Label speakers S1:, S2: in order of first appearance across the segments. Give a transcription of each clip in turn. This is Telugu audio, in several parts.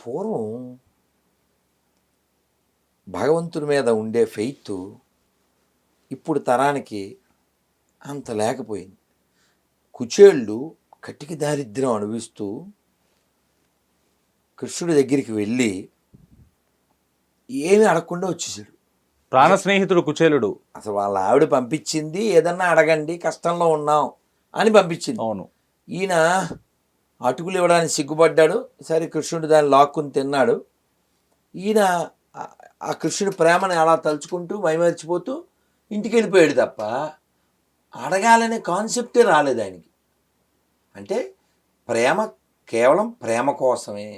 S1: పూర్వం భగవంతుని మీద ఉండే ఫెయిత్ ఇప్పుడు తరానికి అంత లేకపోయింది. కుచేళ్ళు కటిక దారిద్ర్యం అనుభవిస్తూ కృష్ణుడి దగ్గరికి వెళ్ళి ఏమీ అడగకుండా వచ్చేసాడు.
S2: ప్రాణ స్నేహితుడు కుచేలుడు.
S1: అసలు వాళ్ళ ఆవిడ పంపించింది ఏదన్నా అడగండి కష్టంలో ఉన్నాం అని పంపించింది.
S2: అవును.
S1: ఈయన అటుకులు ఇవ్వడానికి సిగ్గుపడ్డాడు. సరే కృష్ణుడు దాన్ని లాక్కుని తిన్నాడు. ఈయన ఆ కృష్ణుడి ప్రేమని అలా తలుచుకుంటూ మైమరిచిపోతూ ఇంటికి వెళ్ళిపోయాడు తప్ప అడగాలనే కాన్సెప్టే రాలేదు ఆయనకి. అంటే ప్రేమ కేవలం ప్రేమ కోసమే.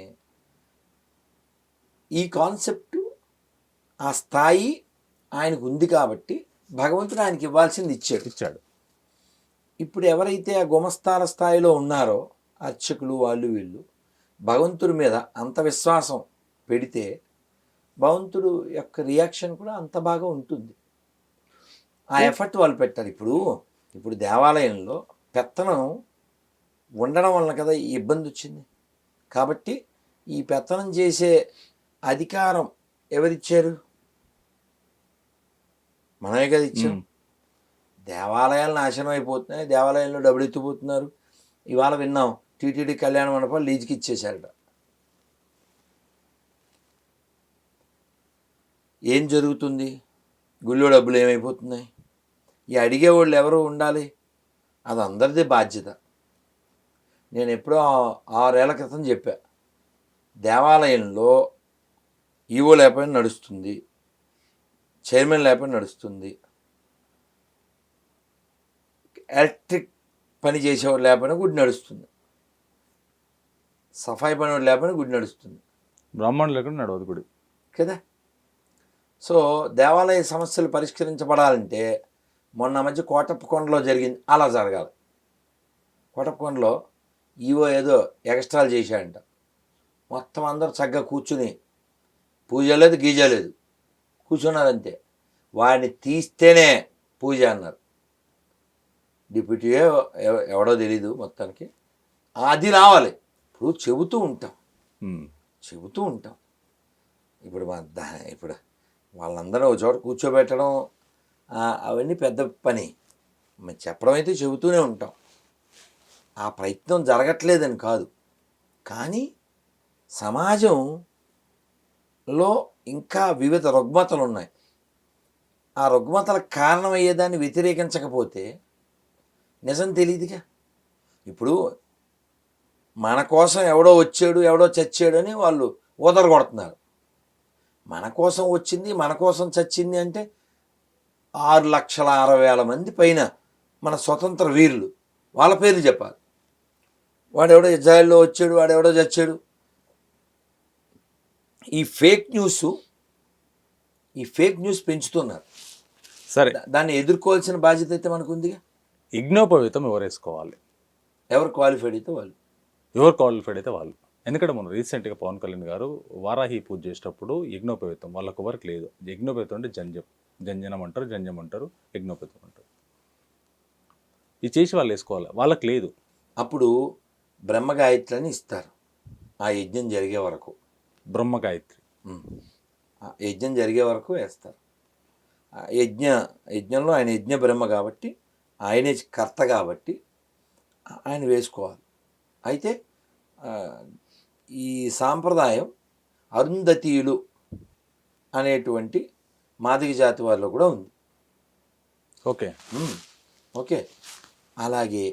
S1: ఈ కాన్సెప్టు ఆ స్థాయి ఆయనకు ఉంది కాబట్టి భగవంతుడు ఆయనకి ఇవ్వాల్సింది ఇచ్చాడు. ఇప్పుడు ఎవరైతే ఆ గుమస్తాల స్థాయిలో ఉన్నారో అర్చకులు వాళ్ళు వీళ్ళు భగవంతుడి మీద అంత విశ్వాసం పెడితే భగవంతుడు యొక్క రియాక్షన్ కూడా అంత బాగా ఉంటుంది. ఆ ఎఫర్ట్ వాళ్ళు పెట్టారు. ఇప్పుడు దేవాలయంలో పెత్తనం ఉండడం వలన కదా ఈ ఇబ్బంది వచ్చింది. కాబట్టి ఈ పెత్తనం చేసే అధికారం ఎవరిచ్చారు? మనమే కదా ఇచ్చాం. దేవాలయాలు నాశనం అయిపోతున్నాయి, దేవాలయంలో డబ్బులు ఎత్తిపోతున్నారు. ఇవాళ విన్నాం టీటీడీ కళ్యాణ మండపాలు లీజుకి ఇచ్చేశారట. ఏం జరుగుతుంది? గుళ్ళో డబ్బులు ఏమైపోతున్నాయి? ఈ అడిగేవాళ్ళు ఎవరు ఉండాలి? అది అందరిది బాధ్యత. నేను ఎప్పుడో 6 ఏళ్ల క్రితం చెప్పా, దేవాలయంలో ఈవో లేకపోయినా నడుస్తుంది, చైర్మన్ లేకపోయినా నడుస్తుంది, ఎలక్ట్రిక్ పని చేసేవాడు లేకపోయినా గుడి నడుస్తుంది, సఫాయి పనివాడు లేకపోయినా గుడి నడుస్తుంది,
S2: బ్రాహ్మణులు లేకుండా నడవదు గుడి
S1: కదా. సో దేవాలయ సమస్యలు పరిష్కరించబడాలంటే మొన్న మధ్య కోటప్పకొండలో జరిగింది, అలా జరగాలి. కోటప్పకొండలో ఈవో ఏదో ఎక్స్ట్రాలు చేశాడంట. మొత్తం అందరూ చక్కగా కూర్చుని పూజ లేదు గీజ లేదు కూర్చున్నారంతే. వాడిని తీస్తేనే పూజ అన్నారు. డిప్యూటీయో ఎవడో తెలీదు మొత్తానికి. అది రావాలి. ఇప్పుడు చెబుతూ ఉంటాం. ఇప్పుడు వాళ్ళందరూ ఒక చోట కూర్చోబెట్టడం అవన్నీ పెద్ద పని. మేము చెప్పడం అయితే చెబుతూనే ఉంటాం. ఆ ప్రయత్నం జరగట్లేదని కాదు, కానీ సమాజంలో ఇంకా వివిధ రుగ్మతలు ఉన్నాయి. ఆ రుగ్మతలకు కారణమయ్యేదాన్ని వ్యతిరేకించకపోతే నిజం తెలియదుగా. ఇప్పుడు మన కోసం ఎవడో వచ్చాడు ఎవడో చచ్చాడు అని వాళ్ళు ఊదరగొడుతున్నారు. మన కోసం వచ్చింది మన కోసం చచ్చింది అంటే 6,60,000 మంది పైన మన స్వతంత్ర వీరులు, వాళ్ళ పేర్లు చెప్పాలి. వాడెవడో ఇజ్రాయెల్లో వచ్చాడు, వాడెవడో చచ్చాడు. ఈ ఫేక్ న్యూస్ పెంచుతున్నారు.
S2: సరే,
S1: దాన్ని ఎదుర్కోవాల్సిన బాధ్యత అయితే మనకు ఉందిగా.
S2: యజ్ఞోపవీతం ఎవరు వేసుకోవాలి?
S1: ఎవరు క్వాలిఫైడ్ అయితే వాళ్ళు.
S2: ఎందుకంటే మనం రీసెంట్గా పవన్ కళ్యాణ్ గారు వారాహి పూజ చేసేటప్పుడు యజ్ఞోపవీతం వాళ్ళకు ఎవరికి లేదు. యజ్ఞోపవీతం అంటే జంజనం అంటారు, జంజం అంటారు, యజ్ఞోపవీతం అంటారు. ఇది చేసి వాళ్ళు వేసుకోవాలి, వాళ్ళకి లేదు.
S1: అప్పుడు బ్రహ్మగాయత్రిని ఇస్తారు ఆ యజ్ఞం జరిగే వరకు.
S2: బ్రహ్మగాయత్రి
S1: యజ్ఞం జరిగే వరకు వేస్తారు. యజ్ఞంలో ఆయన యజ్ఞ బ్రహ్మ కాబట్టి, ఆయనే కర్త కాబట్టి ఆయన వేసుకోవాలి. అయితే ఈ సాంప్రదాయం అరుంధతీయులు అనేటువంటి మాదిగ జాతి వారిలో కూడా ఉంది. ఓకే. అలాగే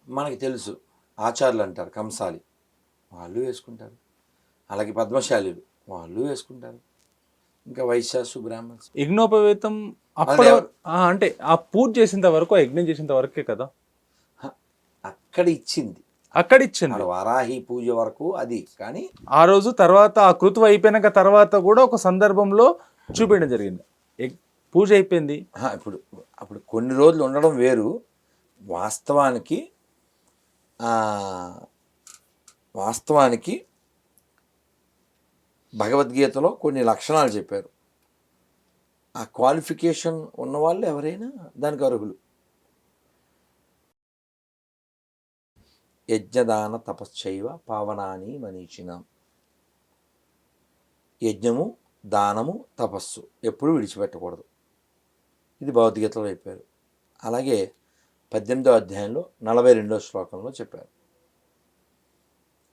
S1: మనకి తెలుసు ఆచార్యులు అంటారు, కంసాలి వాళ్ళు వేసుకుంటారు. అలాగే పద్మశాలీలు వాళ్ళు వేసుకుంటారు. ఇంకా వైశ్యాసు, బ్రాహ్మణ్స్.
S2: యజ్ఞోపవీతం అంటే ఆ పూజ చేసేంత వరకు, ఆ యజ్ఞం చేసేంత వరకే కదా
S1: అక్కడ ఇచ్చింది. వారాహి పూజ వరకు అది. కానీ
S2: ఆ రోజు తర్వాత ఆ కృతువు అయిపోయినాక తర్వాత కూడా ఒక సందర్భంలో చూపించడం జరిగింది. పూజ అయిపోయింది.
S1: అప్పుడు కొన్ని రోజులు ఉండడం వేరు. వాస్తవానికి భగవద్గీతలో కొన్ని లక్షణాలు చెప్పారు. ఆ క్వాలిఫికేషన్ ఉన్నవాళ్ళు ఎవరైనా దానికి అర్హులు. యజ్ఞదాన తపశ్చైవ పావనాని మనీషిణాం. యజ్ఞము, దానము, తపస్సు ఎప్పుడూ విడిచిపెట్టకూడదు. ఇది భగవద్గీతలో చెప్పారు. అలాగే 18వ అధ్యాయంలో 42వ శ్లోకంలో చెప్పారు.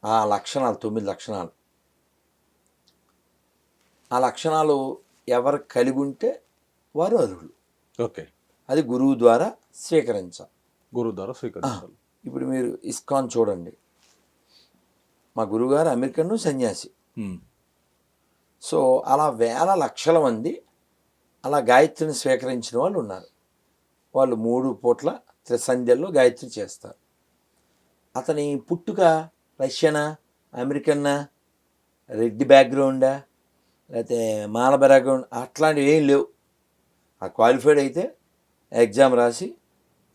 S1: ఆ లక్షణాలు 9 లక్షణాలు. ఆ లక్షణాలు ఎవరు కలిగి ఉంటే వారు అర్హులు.
S2: ఓకే,
S1: అది గురువు ద్వారా స్వీకరించాలి.
S2: గురువు ద్వారా స్వీకరించాలి.
S1: ఇప్పుడు మీరు ఇస్కాన్ చూడండి, మా గురువుగారు అమెరికన్ సన్యాసి. సో అలా వేల లక్షల మంది అలా గాయత్రిని స్వీకరించిన వాళ్ళు ఉన్నారు. వాళ్ళు 3 పూట్ల త్రిసంధ్యల్లో గాయత్రి చేస్తారు. అతని పుట్టుక రష్యనా, అమెరికన్నా, రెడ్డి బ్యాక్గ్రౌండా, లేకపోతే మాల బ్యాక్గ్రౌండ్ అట్లాంటివి ఏం లేవు. ఆ క్వాలిఫైడ్ అయితే ఎగ్జామ్ రాసి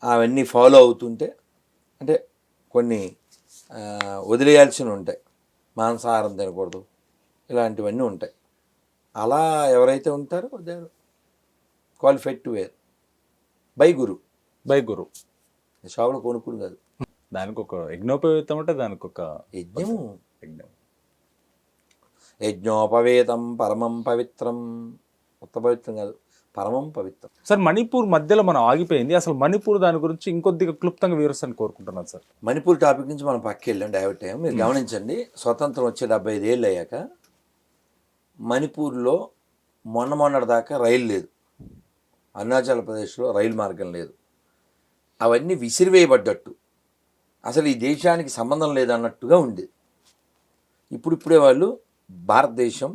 S1: అవన్నీ ఫాలో అవుతుంటే, అంటే కొన్ని వదిలేయాల్సినవి ఉంటాయి, మాంసాహారం తినకూడదు, ఇలాంటివన్నీ ఉంటాయి. అలా ఎవరైతే ఉంటారో they are qualified to wear by guru. షాపులో కొనుక్కుని కాదు.
S2: దానికి ఒక యజ్ఞోపవేతం అంటే దానికి ఒక
S1: యజ్ఞము. యజ్ఞోపవేతం పరమం పవిత్రం. మొత్తం పవిత్రం కాదు, పరమం పవిత్రం.
S2: సార్, మణిపూర్ మధ్యలో మనం ఆగిపోయింది. అసలు మణిపూర్ దాని గురించి ఇంకొద్దిగా క్లుప్తంగా వివరిస్తాను కోరుకుంటున్నాను సార్.
S1: మణిపూర్ టాపిక్ నుంచి మనం పక్కకి వెళ్ళాం, డైవర్ట్ అయ్యాం. మీరు గమనించండి, స్వతంత్రం వచ్చే 75 ఏళ్ళు అయ్యాక మణిపూర్లో మొన్నటి దాకా రైలు లేదు. అరుణాచల్ ప్రదేశ్లో రైలు మార్గం లేదు. అవన్నీ విసిరివేయబడ్డట్టు, అసలు ఈ దేశానికి సంబంధం లేదన్నట్టుగా ఉండేది. ఇప్పుడిప్పుడే వాళ్ళు భారతదేశం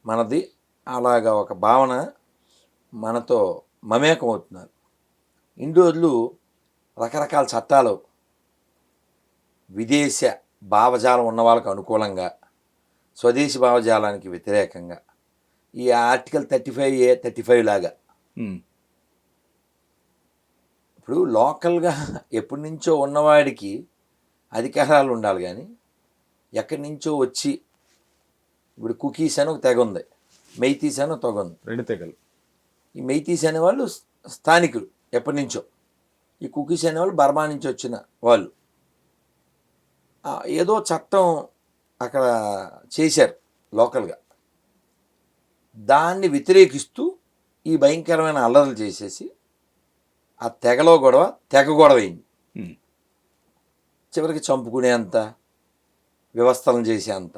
S1: మనది అలాగా ఒక భావన మనతో మమేకం అవుతున్నారు. ఇన్ని రోజులు రకరకాల చట్టాలు విదేశ భావజాలం ఉన్న వాళ్ళకు అనుకూలంగా, స్వదేశీ భావజాలానికి వ్యతిరేకంగా, ఈ ఆర్టికల్ 35A 35 లాగా ఇప్పుడు లోకల్గా ఎప్పటి నుంచో ఉన్నవాడికి అధికారాలు ఉండాలి. కానీ ఎక్కడి నుంచో వచ్చి, ఇప్పుడు కుకీస్ అని ఒక తెగ ఉంది, మెయితీస్ అని ఒక తెగ ఉంది,
S2: 2 తెగలు. ఈ
S1: మెయితీస్ అనేవాళ్ళు స్థానికులు ఎప్పటి నుంచో, ఈ కుకీస్ అనేవాళ్ళు బర్మా నుంచి వచ్చిన వాళ్ళు. ఏదో చట్టం అక్కడ చేశారు లోకల్గా, దాన్ని వ్యతిరేకిస్తూ ఈ భయంకరమైన అల్లర్లు చేసేసి ఆ తెగలో తెగ గొడవ అయింది. చివరికి చంపుకునేంత వ్యవస్థలను చేసేంత.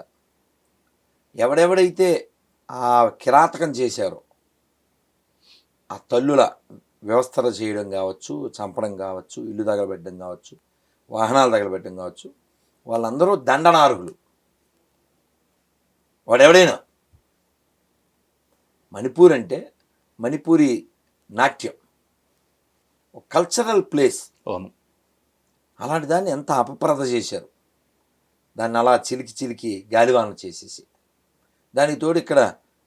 S1: ఎవడెవడైతే ఆ కిరాతకం చేశారో, ఆ తల్లుల వ్యవస్థలు చేయడం కావచ్చు, చంపడం కావచ్చు, ఇల్లు తగలబెట్టడం కావచ్చు, వాహనాలు తగలబెట్టడం కావచ్చు, వాళ్ళందరూ దండనార్హులు. వాడెవడైనా. మణిపూర్ అంటే మణిపూరి నాట్యం ఒక కల్చరల్ ప్లేస్.
S2: అవును.
S1: అలాంటి దాన్ని ఎంత అపప్రద చేశారు. దాన్ని అలా చిలికి గాలివాన చేసేసి, దానికి తోడు ఇక్కడ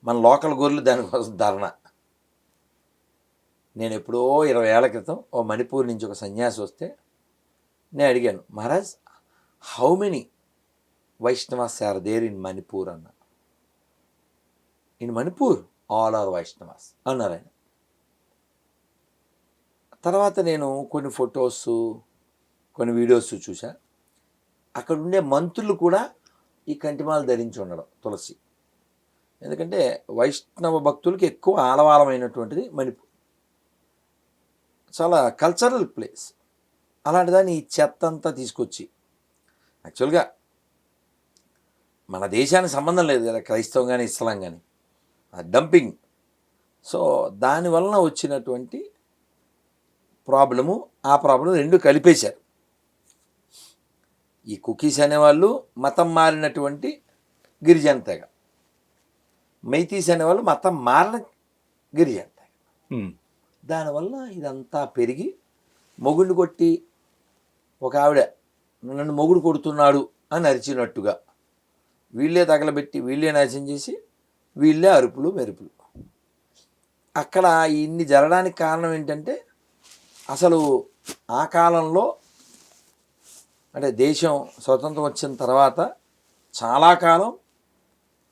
S1: మన లోకల్ గొర్రెలు దానికోసం ధర్నా. నేను ఎప్పుడో 20 ఏళ్ల క్రితం ఓ మణిపూర్ నుంచి ఒక సన్యాసి వస్తే నేను అడిగాను, Maharaj how many Vaishnavas are there in Manipur అన్న. In Manipur all are Vaishnavas అన్నారు ఆయన. తర్వాత నేను కొన్ని ఫొటోస్, కొన్ని వీడియోస్ చూసా. అక్కడ ఉండే మంత్రులు కూడా ఈ కంటిమాలు ధరించి ఉండడం, తులసి. ఎందుకంటే వైష్ణవ భక్తులకి ఎక్కువ ఆలవాలమైనటువంటిది మణిపూర్. చాలా కల్చరల్ ప్లేస్. అలాంటి దాన్ని ఈ చెత్త అంతా తీసుకొచ్చి, యాక్చువల్గా మన దేశానికి సంబంధం లేదు కదా, క్రైస్తవం కానీ ఇస్లాం కానీ, డంపింగ్. సో దానివలన వచ్చినటువంటి ప్రాబ్లము, ఆ ప్రాబ్లం రెండు కలిపేశారు. ఈ కుకీస్ అనేవాళ్ళు మతం మారినటువంటి గిరిజన తెగ, మైతీస్ అనేవాళ్ళు మతం మారిన గిరిజన తెగ. దానివల్ల ఇదంతా పెరిగి మొగుడిని కొట్టి, ఒక ఆవిడ నన్ను మొగుడు కొడుతున్నాడు అని అరిచినట్టుగా వీళ్ళే తగలబెట్టి, వీళ్ళే నాశనం చేసి, వీళ్ళే అరుపులు మెరుపులు. అక్కడ ఇన్ని జరగడానికి కారణం ఏంటంటే, అసలు ఆ కాలంలో అంటే దేశం స్వతంత్రం వచ్చిన తర్వాత చాలా కాలం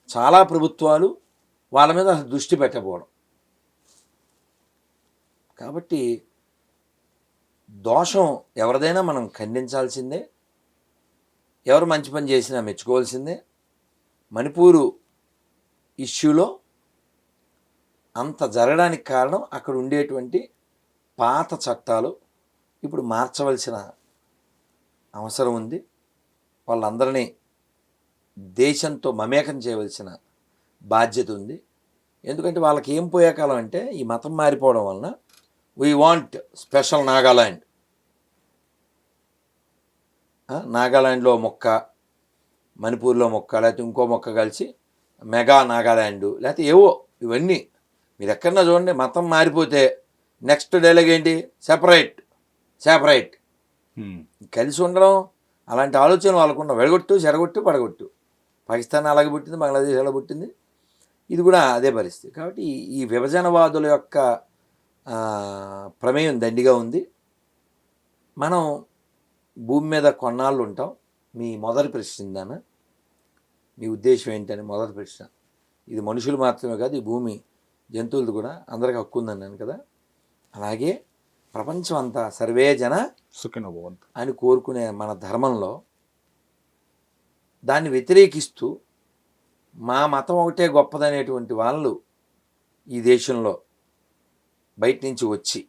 S1: చాలా ప్రభుత్వాలు వాళ్ళ మీద దృష్టి పెట్టకపోవడం. కాబట్టి దోషం ఎవరిదైనా మనం ఖండించాల్సిందే, ఎవరు మంచి పని చేసినా మెచ్చుకోవాల్సిందే. మణిపూరు ఇష్యూలో అంత జరగడానికి కారణం అక్కడ ఉండేటువంటి పాత చట్టాలు ఇప్పుడు మార్చవలసిన అవసరం ఉంది. వాళ్ళందరినీ దేశంతో మమేకం చేయవలసిన బాధ్యత ఉంది. ఎందుకంటే వాళ్ళకి ఏం పోయే కాలం అంటే ఈ మతం మారిపోవడం వలన వీ వాంట్ స్పెషల్ నాగాలాండ్, నాగాలాండ్లో మొక్క, మణిపూర్లో మొక్క, లేకపోతే ఇంకో మొక్క కలిసి మెగా నాగాలాండ్, లేకపోతే ఏవో ఇవన్నీ మీరు ఎక్కడన్నా చూడండి. మతం మారిపోతే నెక్స్ట్ డైలాగ్ ఏంటి? సెపరేట్. కలిసి ఉండడం అలాంటి ఆలోచన వాళ్ళకుండా వెడగొట్టు, చెరగొట్టు, పడగొట్టు. పాకిస్తాన్ అలాగే పుట్టింది, బంగ్లాదేశ్ అలా పుట్టింది, ఇది కూడా అదే పరిస్థితి. కాబట్టి ఈ విభజనవాదుల యొక్క ప్రమేయం దండిగా ఉంది. మనం భూమి మీద కొన్నాళ్ళు ఉంటాం. మీ మొదటి ప్రశ్న దానా, మీ ఉద్దేశం ఏంటని మొదటి ప్రశ్న. ఇది మనుషులు మాత్రమే కాదు, ఈ భూమి జంతువులది కూడా అందరికీ హక్కు ఉందన్నాను కదా. అలాగే ప్రపంచం అంతా సర్వే జన
S2: సుఖినో భవంతు
S1: అని కోరుకునే మన ధర్మంలో దాన్ని వ్యతిరేకిస్తూ మా మతం ఒకటే గొప్పదనేటువంటి వాళ్ళు ఈ దేశంలో బయట నుంచి వచ్చి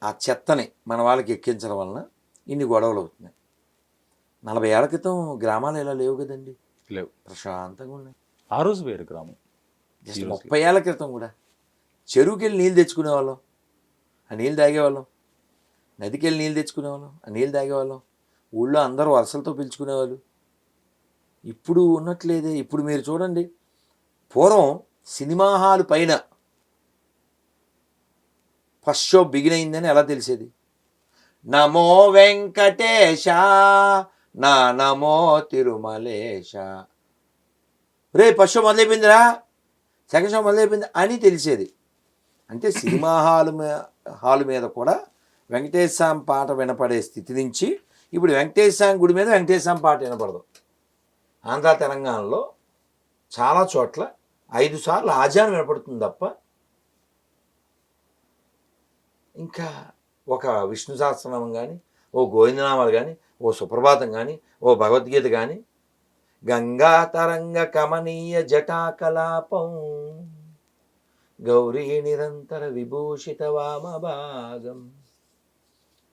S1: ఆ చెత్తని మన వాళ్ళకి ఎక్కించడం వలన ఇన్ని గొడవలు అవుతున్నాయి. 40 ఏళ్ల క్రితం గ్రామాలు ఇలా లేవు కదండి,
S2: లేవు,
S1: ప్రశాంతంగా ఉన్నాయి.
S2: ఆ రోజు వేరు గ్రామం.
S1: జస్ట్ 30 ఏళ్ల క్రితం కూడా చెరువుకి వెళ్ళి నీళ్ళు తెచ్చుకునేవాళ్ళం, ఆ నీళ్ళు తాగేవాళ్ళం. నదికి వెళ్ళి నీళ్ళు తెచ్చుకునేవాళ్ళం, ఆ నీళ్ళు తాగేవాళ్ళం. ఊళ్ళో అందరూ వరుసలతో పిలుచుకునేవాళ్ళు. ఇప్పుడు ఉన్నట్లేదే. ఇప్పుడు మీరు చూడండి, పూర్వం సినిమా హాల్ పైన ఫస్ట్ షో బిగిన్ అయిందని ఎలా తెలిసేది? నమో వెంకటేశ, నా నమో తిరుమలేశ, రే ఫస్ట్ షో మొదలైపోయిందిరా, సెకండ్ షో మొదలైపోయింది అని తెలిసేది. అంటే సినిమా హాల్ మీద కూడా వెంకటేశ్వర స్వామి పాట వినపడే స్థితి నుంచి ఇప్పుడు వెంకటేశ్వర స్వామి గుడి మీద వెంకటేశ్వర స్వామి పాట వినపడదు. ఆంధ్ర తెలంగాణలో చాలా చోట్ల 5 సార్లు ఆజాన్ వినపడుతుంది తప్ప ఇంకా ఒక విష్ణు సహస్రనామం కానీ, ఓ గోవిందనామాలు కానీ, ఓ సుప్రభాతం కానీ, ఓ భగవద్గీత కానీ, గంగా తరంగ కమనీయ జటాకలాపం గౌరీ నిరంతర విభూషిత వామభాగం,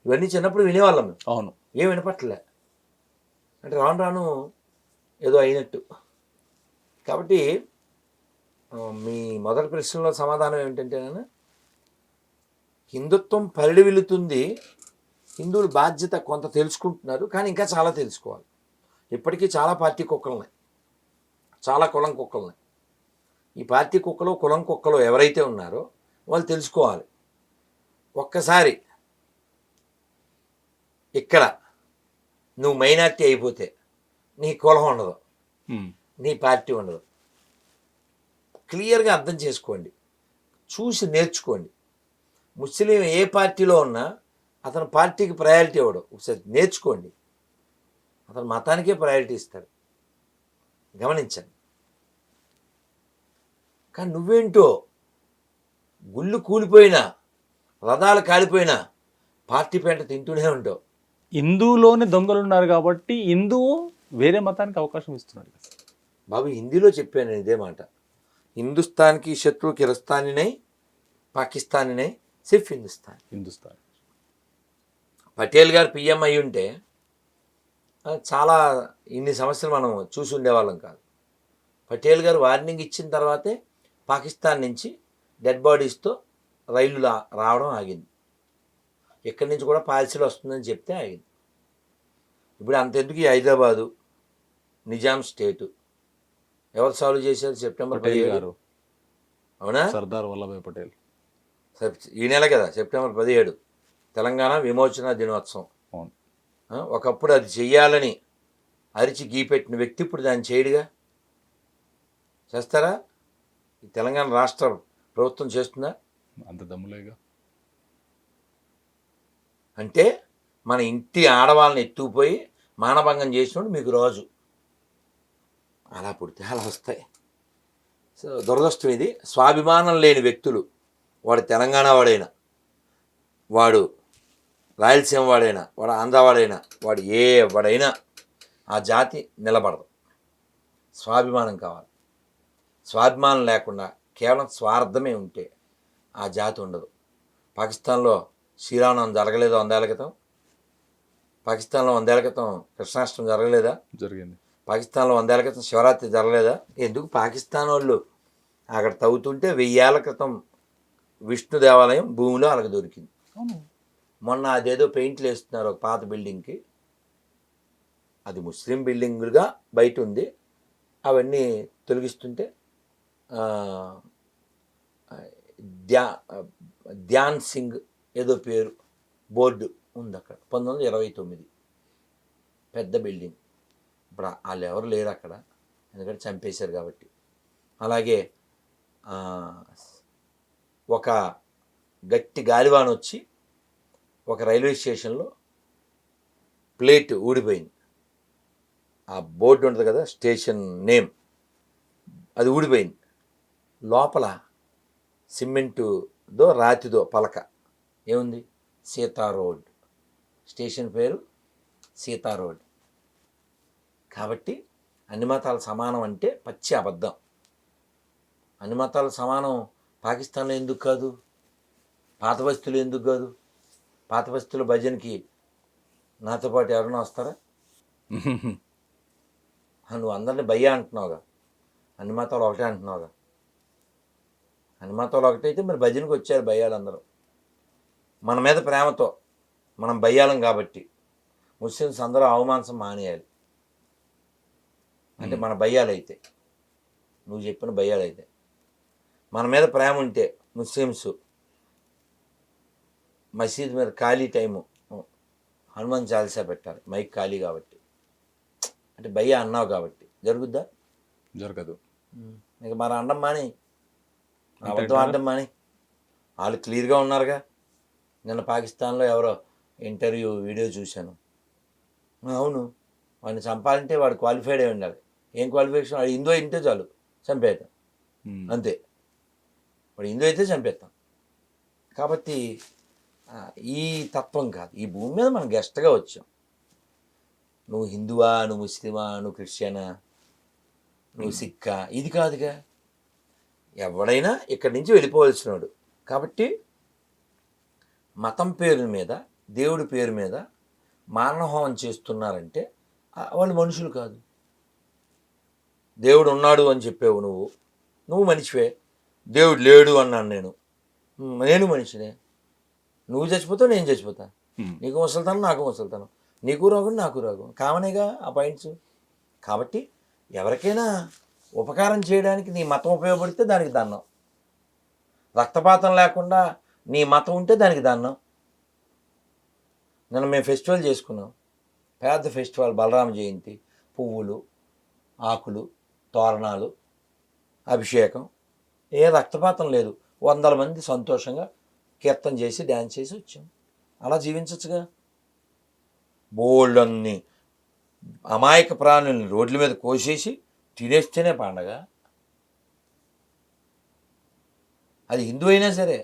S1: ఇవన్నీ చిన్నప్పుడు వినేవాళ్ళం.
S2: అవును,
S1: ఏం వినపట్లే. అంటే రాను రాను ఏదో అయినట్టు. కాబట్టి మీ మొదటి ప్రశ్నలో సమాధానం ఏమిటంటే, హిందుత్వం పరిడి వెళుతుంది, హిందువుల బాధ్యత కొంత తెలుసుకుంటున్నారు, కానీ ఇంకా చాలా తెలుసుకోవాలి. ఇప్పటికీ చాలా పార్టీ కుక్కలున్నాయి, చాలా కులం కుక్కలున్నాయి. ఈ పార్టీ కుక్కలు, కులం కుక్కలు ఎవరైతే ఉన్నారో వాళ్ళు తెలుసుకోవాలి. ఒక్కసారి ఇక్కడ నువ్వు మైనారిటీ అయిపోతే నీ కులం ఉండదు, నీ పార్టీ ఉండదు. క్లియర్గా అర్థం చేసుకోండి, చూసి నేర్చుకోండి. ముస్లిం ఏ పార్టీలో ఉన్నా అతను పార్టీకి ప్రయారిటీ ఇవ్వడు. ఒకసారి నేర్చుకోండి, అతను మతానికే ప్రయారిటీ ఇస్తాడు, గమనించండి. కానీ నువ్వేంటో గుళ్ళు కూలిపోయినా, రథాలు కాలిపోయినా పార్టీ పెంట తింటూనే ఉంటావు.
S2: హిందువులోనే దొంగలు ఉన్నారు కాబట్టి హిందువు వేరే మతానికి అవకాశం ఇస్తున్నాడు
S1: బాబు. హిందీలో చెప్పాను నేను ఇదే మాట. హిందుస్థాన్కి శత్రు కిరస్థానీ నై, పాకిస్తానీ నై, సిర్ఫ్ హిందుస్థాన్. పటేల్ గారు పిఎం అయి ఉంటే చాలా ఇన్ని సమస్యలు మనం చూసి ఉండేవాళ్ళం కాదు. పటేల్ గారు వార్నింగ్ ఇచ్చిన తర్వాతే పాకిస్తాన్ నుంచి డెడ్ బాడీస్తో రైళ్లు రావడం ఆగింది. ఎక్కడి నుంచి కూడా పాలసీలు వస్తుందని చెప్తే ఆగింది. ఇప్పుడు అంతెందుకు ఈ హైదరాబాదు నిజాం స్టేటు ఎవరు సాల్వ్ చేశారు? సెప్టెంబర్ 17. అవునా?
S2: సర్దార్ వల్లభాయ్ పటేల్.
S1: ఈ నెల కదా, సెప్టెంబర్ 17 తెలంగాణ విమోచన దినోత్సవం. ఒకప్పుడు అది చెయ్యాలని అరిచి గీపెట్టిన వ్యక్తి ఇప్పుడు దాన్ని చేయడుగా. చేస్తారా? ఈ తెలంగాణ రాష్ట్ర ప్రభుత్వం చేస్తుందా?
S2: అంత దమ్ములేగా.
S1: అంటే మన ఇంటి ఆడవాళ్ళని ఎత్తుకుపోయి మానభంగం చేసినప్పుడు మీకు రోజు అలా పుడితే అలా వస్తాయి. సో దురదృష్టం ఇది. స్వాభిమానం లేని వ్యక్తులు, వాడు తెలంగాణ వాడైనా, వాడు రాయలసీమ వాడైనా, వాడు ఆంధ్ర వాడైనా, వాడు ఏ వాడైనా ఆ జాతి నిలబడదు. స్వాభిమానం కావాలి. స్వాభిమానం లేకుండా కేవలం స్వార్థమే ఉంటే ఆ జాతి ఉండదు. పాకిస్తాన్లో శ్రీరామనవమి జరగలేదు 100 ఏళ్ల క్రితం. పాకిస్తాన్లో 100 ఏళ్ల క్రితం కృష్ణాష్టమి జరగలేదా?
S2: జరిగింది.
S1: పాకిస్తాన్లో 100 ఏళ్ల క్రితం శివరాత్రి జరగలేదా? ఎందుకు పాకిస్తాన్ వాళ్ళు అక్కడ తవ్వుతుంటే 1000 ఏళ్ల క్రితం విష్ణు దేవాలయం భూమిలో అలాగ దొరికింది. మొన్న అదేదో పెయింట్లు వేస్తున్నారు ఒక పాత బిల్డింగ్కి, అది ముస్లిం బిల్డింగులుగా బయట ఉంది, అవన్నీ తొలగిస్తుంటే ధ్యాన్ సింగ్ ఏదో పేరు బోర్డు ఉంది అక్కడ. 1929 పెద్ద బిల్డింగ్. ఇప్పుడు వాళ్ళు ఎవరు లేరు అక్కడ, ఎందుకంటే చంపేశారు కాబట్టి. అలాగే ఒక గట్టి గాలివాన వచ్చి ఒక రైల్వే స్టేషన్లో ప్లేట్ ఊడిపోయింది. ఆ బోర్డు ఉంటుంది కదా, స్టేషన్ నేమ్, అది ఊడిపోయింది. లోపల సిమెంటుదో రాతిదో పలక ఏముంది? సీతా రోడ్. స్టేషన్ పేరు సీతా రోడ్. కాబట్టి అన్ని మతాలు సమానం అంటే పచ్చి అబద్ధం. అన్ని మతాలు సమానం పాకిస్తాన్లో ఎందుకు కాదు? పాత బస్తీలో ఎందుకు కాదు? పాత బస్తీలో భజనకి నాతో పాటు ఎవరైనా వస్తారా? నువ్వు అందరినీ భయ్యా అంటున్నావుగా, అన్ని మతాలు ఒకటే అంటున్నావుగా. అన్ని మతాలు ఒకటైతే మరి భజనకి వచ్చారు భయ్యాలందరూ. మన మీద ప్రేమతో మనం భయ్యాలం కాబట్టి ముస్లిమ్స్ అందరూ అవమానసం మానేయాలి. అంటే మన భయ్యాలైతే, నువ్వు చెప్పిన భయ్యాలైతే మన మీద ప్రేమ ఉంటే ముస్లిమ్స్ మసీద్ మీద ఖాళీ టైము హనుమాన్ చాలీసా పెట్టాలి, మైక్ ఖాళీ కాబట్టి. అంటే భయ్యా అన్నావు కాబట్టి జరుగుద్దా?
S2: జరగదు.
S1: ఇక మరి అండం మాని, అబద్ధం ఆడడం మాని. వాళ్ళు క్లియర్గా ఉన్నారుగా. నిన్న పాకిస్తాన్లో ఎవరో ఇంటర్వ్యూ వీడియో చూశాను. అవును, వాడిని చంపాలంటే వాడు క్వాలిఫైడ్ అయి ఉండాలి. ఏం క్వాలిఫికేషన్? వాడు హిందూ ఇంటే చాలు చంపేద్దాం, అంతే. వాడు హిందూ అయితే చంపేస్తాం. కాబట్టి ఈ తత్వం కాదు. ఈ భూమి మీద మనం గెస్ట్గా వచ్చాం. నువ్వు హిందువా, నువ్వు ముస్లిమా, నువ్వు క్రిస్టియనా, నువ్వు సిక్కా, ఇది కాదుగా. ఎవడైనా ఇక్కడి నుంచి వెళ్ళిపోవలసినాడు. కాబట్టి మతం పేరు మీద, దేవుడి పేరు మీద మానవహోమం చేస్తున్నారంటే వాళ్ళు మనుషులు కాదు. దేవుడు ఉన్నాడు అని చెప్పావు నువ్వు మనిషివే. దేవుడు లేడు అన్నాను నేను మనిషినే. నువ్వు చచ్చిపోతావు, నేను చచ్చిపోతా. నీకు ముసలితనం, నాకు ముసలితనం, నీకు రోగం, నాకు రోగం, కామనేగా ఆ పాయింట్స్. కాబట్టి ఎవరికైనా ఉపకారం చేయడానికి నీ మతం ఉపయోగపడితే దానికి దండం. రక్తపాతం లేకుండా నీ మతం ఉంటే దానికి దండం. నిన్న మేము ఫెస్టివల్ చేసుకున్నాం, పెద్ద ఫెస్టివల్, బలరామ జయంతి. పువ్వులు, ఆకులు, తోరణాలు, అభిషేకం, ఏ రక్తపాతం లేదు. 100 మంది సంతోషంగా కీర్తన చేసి డ్యాన్స్ చేసి వచ్చాం. అలా జీవించచ్చుగా. బోల్డన్ని అమాయక ప్రాణుల్ని రోడ్ల మీద కోసేసి తినేస్తేనే పండగ. అది హిందూ అయినా సరే,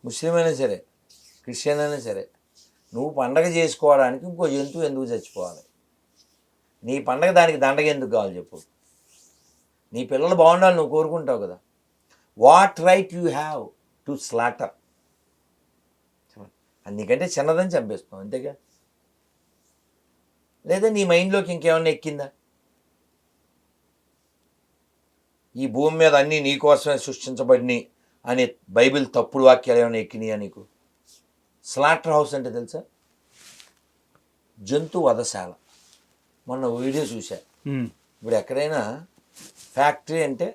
S1: ముస్లిం అయినా సరే, క్రిస్టియన్ అయినా సరే, నువ్వు పండగ చేసుకోవడానికి ఇంకో జంతువు ఎందుకు చచ్చిపోవాలి? నీ పండగ దానికి దండగ ఎందుకు కావాలి చెప్పు? నీ పిల్లలు బాగుండాలి నువ్వు కోరుకుంటావు కదా. What right you have to slaughter? అందుకంటే చిన్నదని చంపేస్తాం, అంతేగా. లేదా నీ మైండ్లోకి ఇంకేమన్నా ఎక్కిందా? ఈ భూమి మీద అన్నీ నీ కోసమే సృష్టించబడినాయి అనే బైబిల్ తప్పుడు వాక్యాలు ఏమైనా ఎక్కినాయా నీకు? స్లాటర్ హౌస్ అంటే తెలుసా? జంతు వధశాల. మొన్న వీడియో చూసా. ఇప్పుడు ఎక్కడైనా ఫ్యాక్టరీ అంటే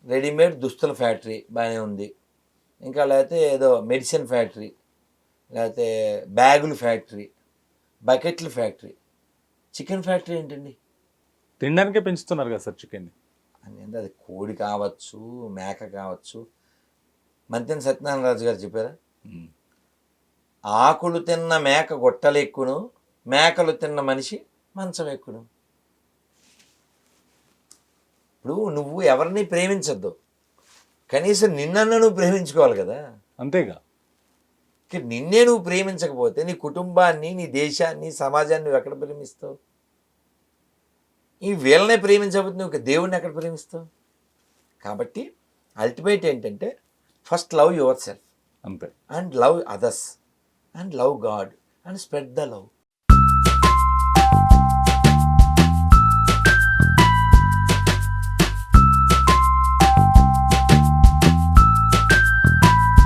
S1: రెడీమేడ్ దుస్తుల ఫ్యాక్టరీ బాగానే ఉంది, ఇంకా లేకపోతే ఏదో మెడిసిన్ ఫ్యాక్టరీ, లేకపోతే బ్యాగుల ఫ్యాక్టరీ, బకెట్ల ఫ్యాక్టరీ. చికెన్ ఫ్యాక్టరీ ఏంటండి?
S2: తినడానికే పెంచుతున్నారు కదా సార్ చికెన్.
S1: అని అది కోడి కావచ్చు, మేక కావచ్చు. మంతెన సత్యనారాయణ రాజు గారు చెప్పారా, ఆకులు తిన్న మేక గొట్టలు ఎక్కును, మేకలు తిన్న మనిషి మంచం ఎక్కును. ఇప్పుడు నువ్వు ఎవరిని ప్రేమించద్దు, కనీసం నిన్నన్నా నువ్వు ప్రేమించుకోవాలి కదా.
S2: అంతేగా.
S1: నిన్నే నువ్వు ప్రేమించకపోతే నీ కుటుంబాన్ని, నీ దేశాన్ని, సమాజాన్ని నువ్వు ఎక్కడ ప్రేమిస్తావు? ఈ వీళ్ళనే ప్రేమించకపోతే నువ్వు దేవుడిని ఎక్కడ ప్రేమిస్తావు? కాబట్టి అల్టిమేట్ ఏంటంటే ఫస్ట్ లవ్ యువర్ సెల్ఫ్
S2: అంతే.
S1: And love others and love God and spread the love.